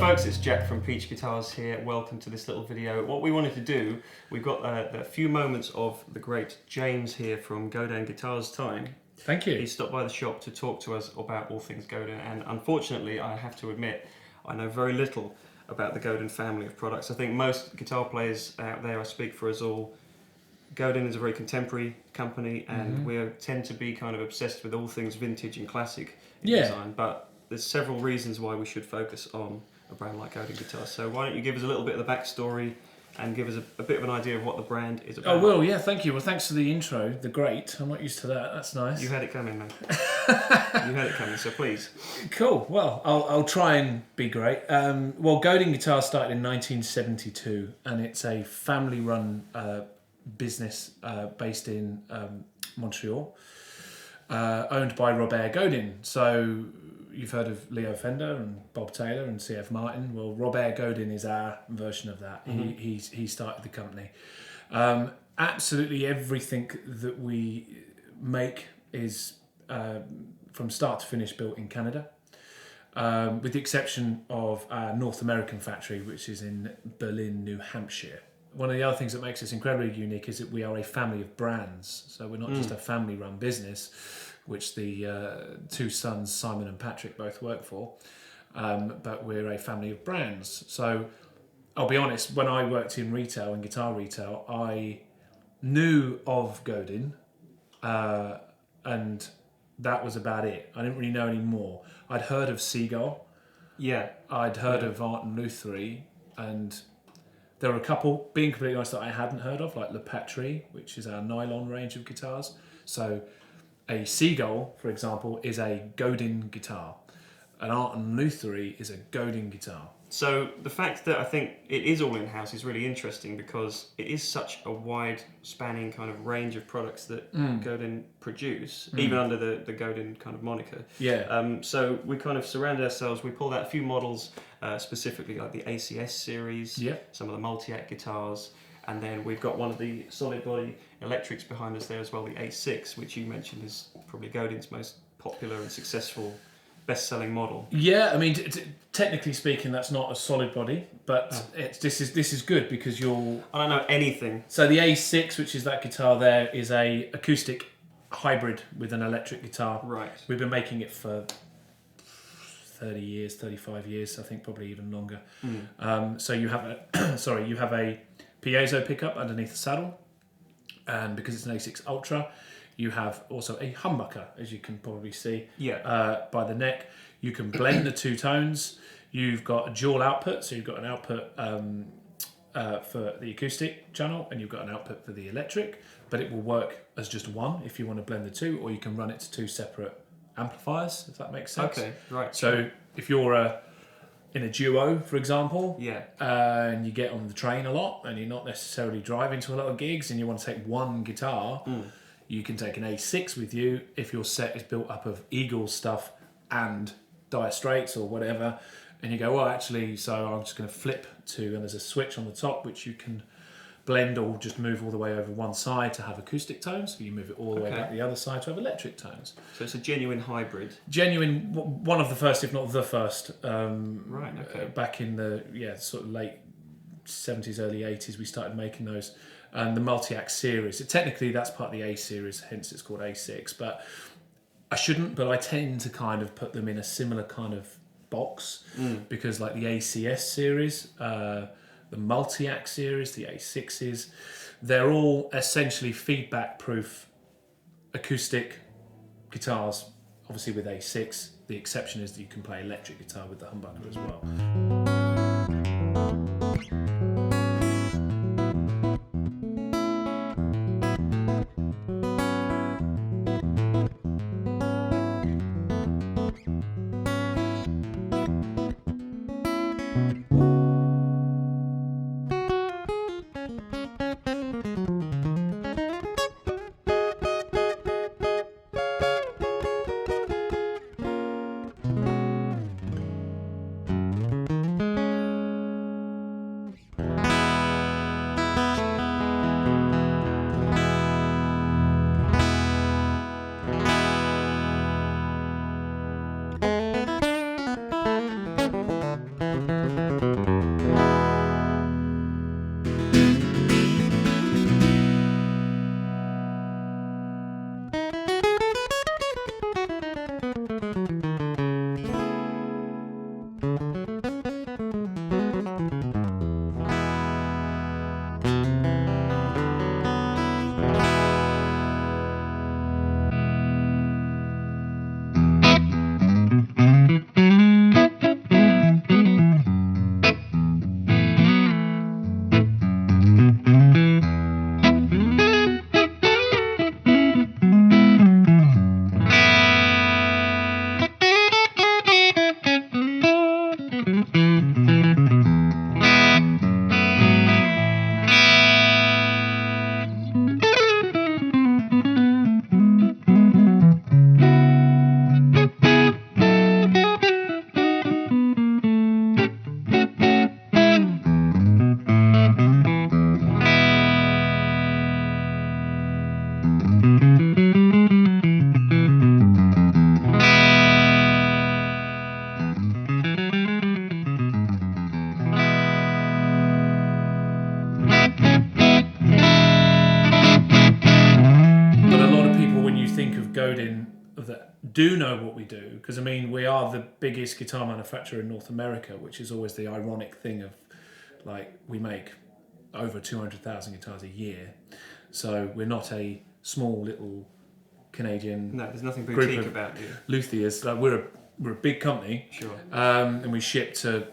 folks, it's Jack from Peach Guitars here. Welcome to this little video. What we wanted to do, we've got a few moments of the great James here from Godin Guitars time. Thank you. He stopped by the shop to talk to us about all things Godin, and unfortunately I have to admit I know very little about the Godin family of products. I think most guitar players out there, I speak for us all, Godin is a very contemporary company, and we tend to be kind of obsessed with all things vintage and classic in design, but there's several reasons why we should focus on a brand like Godin Guitars. So why don't you give us a little bit of the backstory and give us a bit of an idea of what the brand is about. Oh, well, yeah, thank you. Well, thanks for the intro, the great. I'm not used to that. That's nice. You had it coming, man. You had it coming, so please. Cool. Well, I'll try and be great. Well, Godin Guitars started in 1972, and it's a family-run business based in Montreal, owned by Robert Godin. So you've heard of Leo Fender and Bob Taylor and C.F. Martin. Well, Robert Godin is our version of that. He started the company. Absolutely everything that we make is from start to finish built in Canada, with the exception of our North American factory, which is in Berlin, New Hampshire. One of the other things that makes us incredibly unique is that we are a family of brands. So we're not just a family-run business, which the two sons, Simon and Patrick, both work for, but we're a family of brands. So I'll be honest, when I worked in retail, in guitar retail, I knew of Godin, and that was about it. I didn't really know any more. I'd heard of Seagull. Yeah. I'd heard of Art and Lutherie, and there were a couple, being completely honest, that I hadn't heard of, like Lutherie, which is our nylon range of guitars. So a Seagull, for example, is a Godin guitar. An Art and Lutherie is a Godin guitar. So the fact that I think it is all in-house is really interesting, because it is such a wide spanning kind of range of products that Godin produce, even under the Godin kind of moniker. Yeah. So we kind of surrounded ourselves, we pulled out a few models, specifically like the ACS series, some of the Multiac guitars, and then we've got one of the solid body electrics behind us there as well, the A6, which you mentioned is probably Godin's most popular and successful best-selling model. Yeah, I mean, technically speaking, that's not a solid body, but this is good because you'll. I don't know anything. So the A6, which is that guitar there, is a acoustic hybrid with an electric guitar. Right. We've been making it for 30 years, 35 years, I think, probably even longer. So you have a you have a piezo pickup underneath the saddle, and because it's an A6 Ultra, you have also a humbucker, as you can probably see by the neck. You can blend the two tones. You've got a dual output, so you've got an output for the acoustic channel, and you've got an output for the electric, but it will work as just one if you want to blend the two, or you can run it to two separate amplifiers, if that makes sense. Okay, right. So if you're in a duo, for example, and you get on the train a lot, and you're not necessarily driving to a lot of gigs, and you want to take one guitar, you can take an A6 with you if your set is built up of Eagle stuff and Dire Straits or whatever, and you go, well, actually, so I'm just going to flip to, and there's a switch on the top which you can blend or just move all the way over one side to have acoustic tones, so you move it all the way back the other side to have electric tones. So it's a genuine hybrid. Genuine, one of the first, if not the first. Right, okay. Back in the sort of late 70s, early 80s, we started making those. And the Multiac series, technically that's part of the A series, hence it's called A6, but I shouldn't, but I tend to kind of put them in a similar kind of box, because like the ACS series, the Multiac series, the A6s, they're all essentially feedback proof acoustic guitars, obviously with A6. The exception is that you can play electric guitar with the humbucker as well. do know what we do, because I mean we are the biggest guitar manufacturer in North America, which is always the ironic thing of like we make over 200,000 guitars a year, so we're not a small little Canadian. No, there's nothing boutique about you. Luthieres, like we're a big company, Sure, and we ship to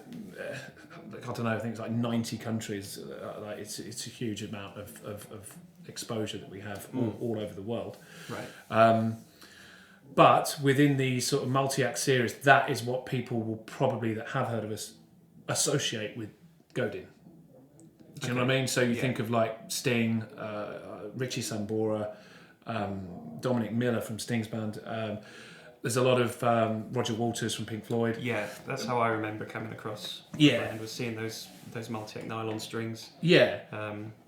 I don't know, I think it's like 90 countries. Like it's a huge amount of exposure that we have all over the world. right. But within the sort of Multiac series, that is what people will probably that have heard of us associate with Godin. Do you know what I mean? So you think of like Sting, Richie Sambora, Dominic Miller from Sting's band. There's a lot of Roger Waters from Pink Floyd. Yeah, that's how I remember coming across. Yeah. And was seeing those Multiac nylon strings. Yeah.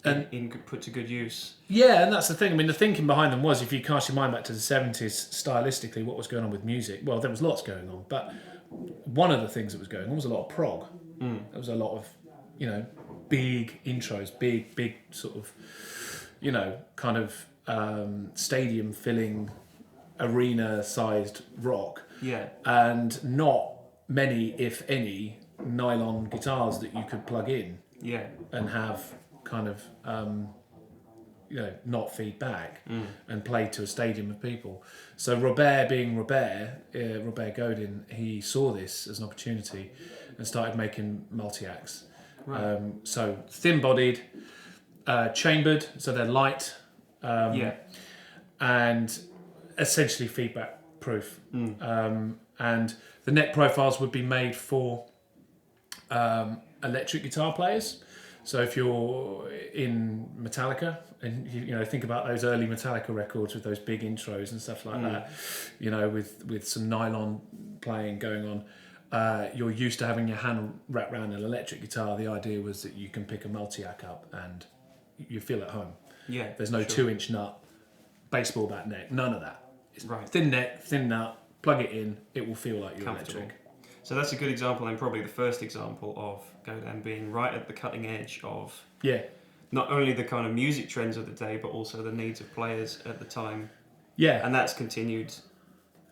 Put to good use. Yeah, and that's the thing. I mean, the thinking behind them was, if you cast your mind back to the 70s, stylistically, what was going on with music? Well, there was lots going on, but one of the things that was going on was a lot of prog. There was a lot of, big intros, big sort of, kind of stadium-filling, arena-sized rock. Yeah. And not many, if any, nylon guitars that you could plug in. Yeah. And have kind of, not feed back and play to a stadium of people. So Robert being Robert Godin, he saw this as an opportunity and started making Multiacs. Right. So thin-bodied, chambered, so they're light, and essentially feedback-proof. And the neck profiles would be made for electric guitar players. So if you're in Metallica and you think about those early Metallica records with those big intros and stuff like that, with some nylon playing going on, you're used to having your hand wrapped around an electric guitar. The idea was that you can pick a Multiac up and you feel at home. Yeah. There's no 2-inch nut, baseball bat neck, none of that. It's right. Thin neck, thin nut, plug it in, it will feel like you're electric. So that's a good example, and probably the first example of Godin being right at the cutting edge of not only the kind of music trends of the day, but also the needs of players at the time. Yeah. And that's continued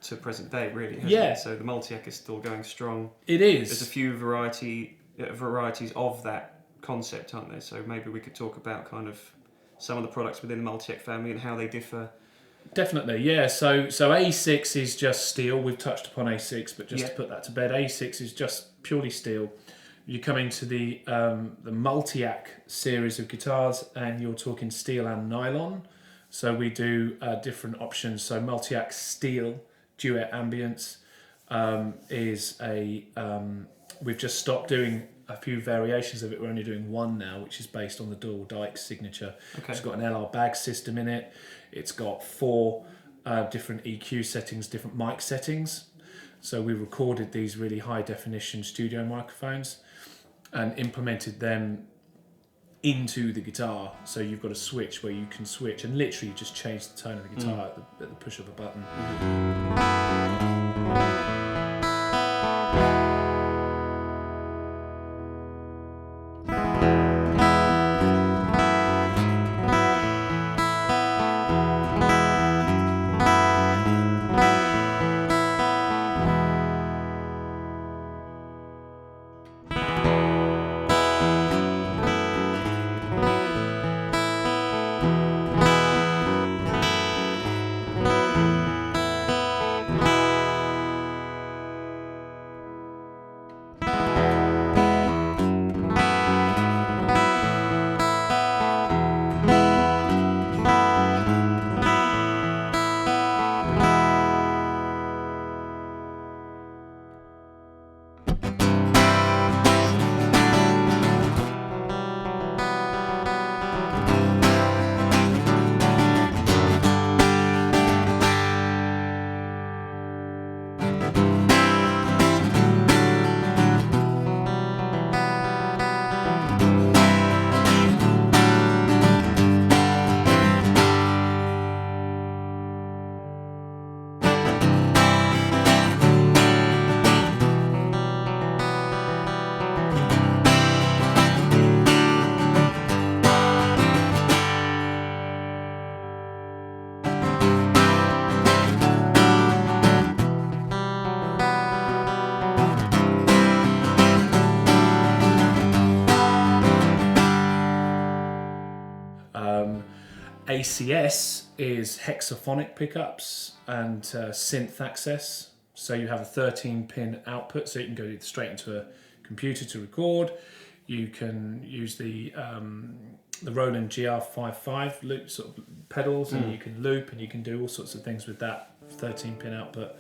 to present day, really, hasn't it? So the Multiac is still going strong. It is. There's a few varieties of that concept, aren't there? So maybe we could talk about kind of some of the products within the Multiac family and how they differ. Definitely, yeah. So A6 is just steel. We've touched upon A6, but just to put that to bed, A6 is just purely steel. You come into the Multiac series of guitars, and you're talking steel and nylon. So we do different options. So Multiac steel Duet Ambiance is a. We've just stopped doing a few variations of it. We're only doing one now, which is based on the Doyle Dykes signature. Okay. It's got an LR bag system in it. It's got 4 different EQ settings, different mic settings. So we recorded these really high definition studio microphones and implemented them into the guitar. So you've got a switch where you can switch and literally just change the tone of the guitar at the push of a button. ACS is hexaphonic pickups and synth access. So you have a 13-pin output, so you can go straight into a computer to record. You can use the Roland GR55 loop sort of pedals, and you can loop, and you can do all sorts of things with that 13-pin output.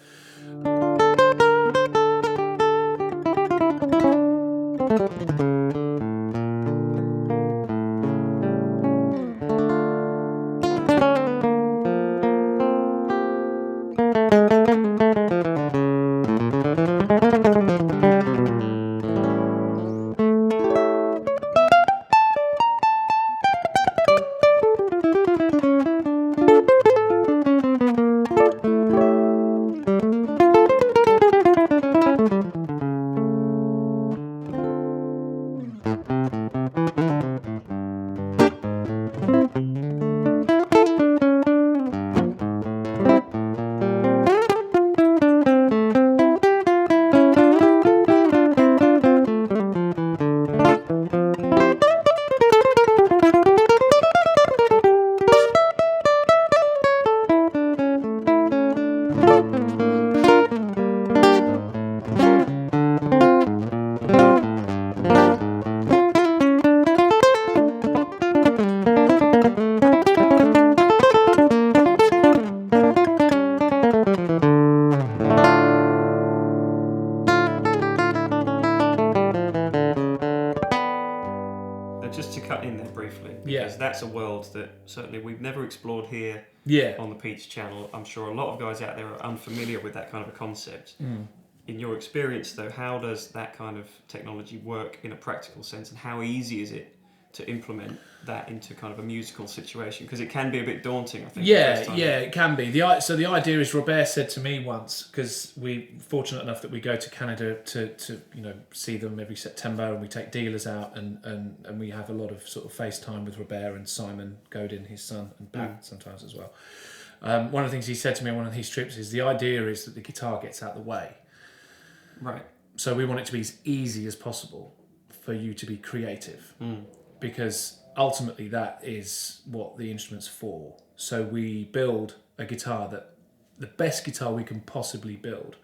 Because that's a world that certainly we've never explored here on the Peach channel. I'm sure a lot of guys out there are unfamiliar with that kind of a concept. In your experience though, how does that kind of technology work in a practical sense, and how easy is it to implement that into kind of a musical situation? Because it can be a bit daunting, I think. It can be. So the idea is, Robert said to me once, because we're fortunate enough that we go to Canada to see them every September, and we take dealers out, and we have a lot of sort of FaceTime with Robert and Simon Godin, his son, and Pat sometimes as well. One of the things he said to me on one of these trips is the idea is that the guitar gets out of the way. Right. So we want it to be as easy as possible for you to be creative. Because ultimately that is what the instrument's for. So we build a guitar the best guitar we can possibly build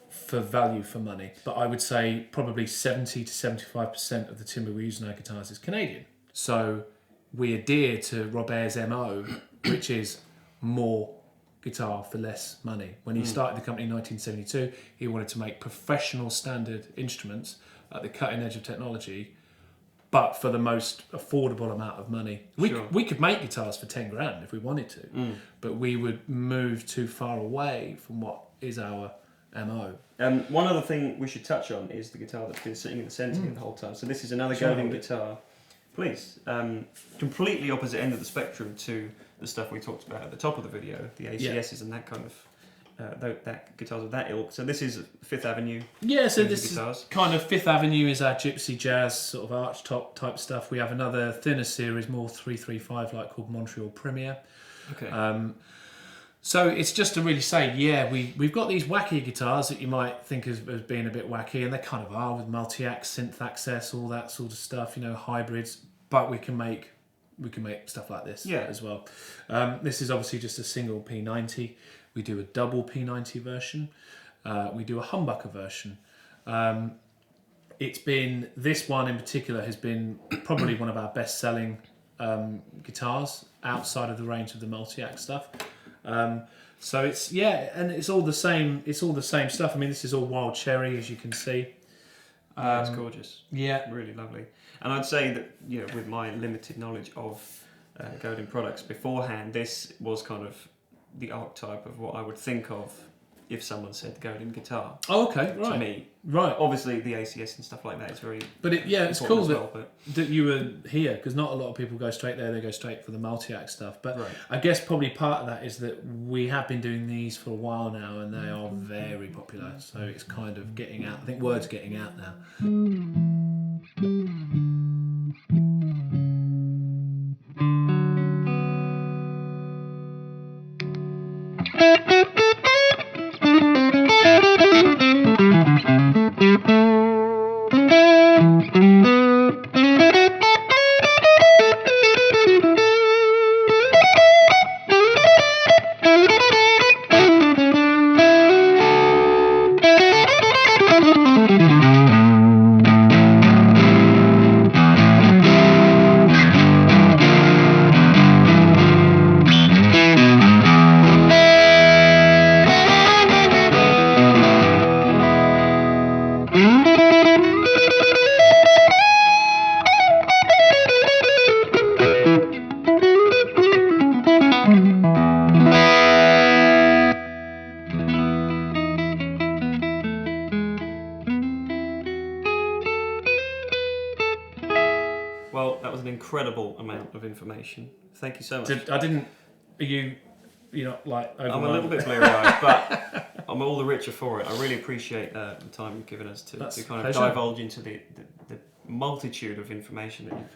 for value for money. But I would say probably 70 to 75% of the timber we use in our guitars is Canadian. So we adhere to Robert's MO, which is more guitar for less money. When he started the company in 1972, he wanted to make professional standard instruments at the cutting edge of technology, but for the most affordable amount of money. We could make guitars for 10 grand if we wanted to, but we would move too far away from what is our MO. One other thing we should touch on is the guitar that's been sitting in the centre the whole time. So this is another Godin guitar. Please. Completely opposite end of the spectrum to the stuff we talked about at the top of the video, the ACSs and that kind of that guitars of that ilk. So this is Fifth Avenue. Yeah, so this is kind of Fifth Avenue is our gypsy jazz sort of arch top type stuff. We have another thinner series, more 335 like, called Montreal Premier. Okay. So it's just to really say, we've got these wacky guitars that you might think as being a bit wacky, and they kind of are, with Multiac, synth access, all that sort of stuff, hybrids. But we can make stuff like this as well. This is obviously just a single P90. We do a double P90 version. We do a humbucker version. This one in particular has been probably one of our best-selling guitars outside of the range of the Multiac stuff. So it's and it's all the same. It's all the same stuff. I mean, this is all wild cherry, as you can see. It's gorgeous. Yeah, really lovely. And I'd say that with my limited knowledge of Godin products beforehand, this was kind of the archetype of what I would think of if someone said Godin guitar. Oh, okay, right. To me, right. Obviously, the ACS and stuff like that is very. But it's cool that you were here, because not a lot of people go straight there. They go straight for the Multiac stuff. But right. I guess probably part of that is that we have been doing these for a while now, and they are very popular. So it's kind of getting out. I think word's getting out now. Well, that was an incredible amount of information. Thank you so much. You're not like I'm a little bit bleary-eyed, but I'm all the richer for it. I really appreciate the time you've given us to kind of divulge into the multitude of information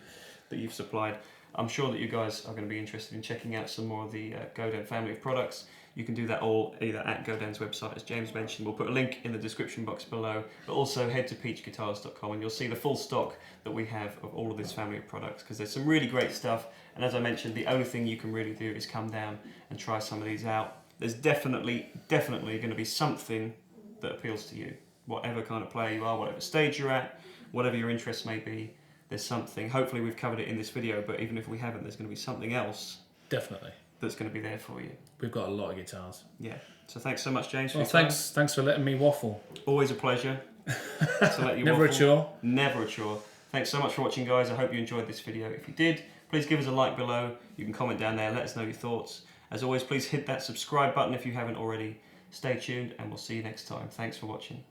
that you've supplied. I'm sure that you guys are going to be interested in checking out some more of the Godin family of products. You can do that all either at Godin's website, as James mentioned. We'll put a link in the description box below, but also head to peachguitars.com and you'll see the full stock that we have of all of this family of products, because there's some really great stuff. And as I mentioned, the only thing you can really do is come down and try some of these out. There's definitely going to be something that appeals to you. Whatever kind of player you are, whatever stage you're at, whatever your interests may be, there's something. Hopefully we've covered it in this video, but even if we haven't, there's going to be something else. Definitely. That's going to be there for you. We've got a lot of guitars. Yeah. So thanks so much, James. Well, thanks for letting me waffle. Always a pleasure to let you Never waffle. a chore. Never a chore. Thanks so much for watching, guys. I hope you enjoyed this video. If you did, please give us a like below. You can comment down there. Let us know your thoughts. As always, please hit that subscribe button if you haven't already. Stay tuned, and we'll see you next time. Thanks for watching.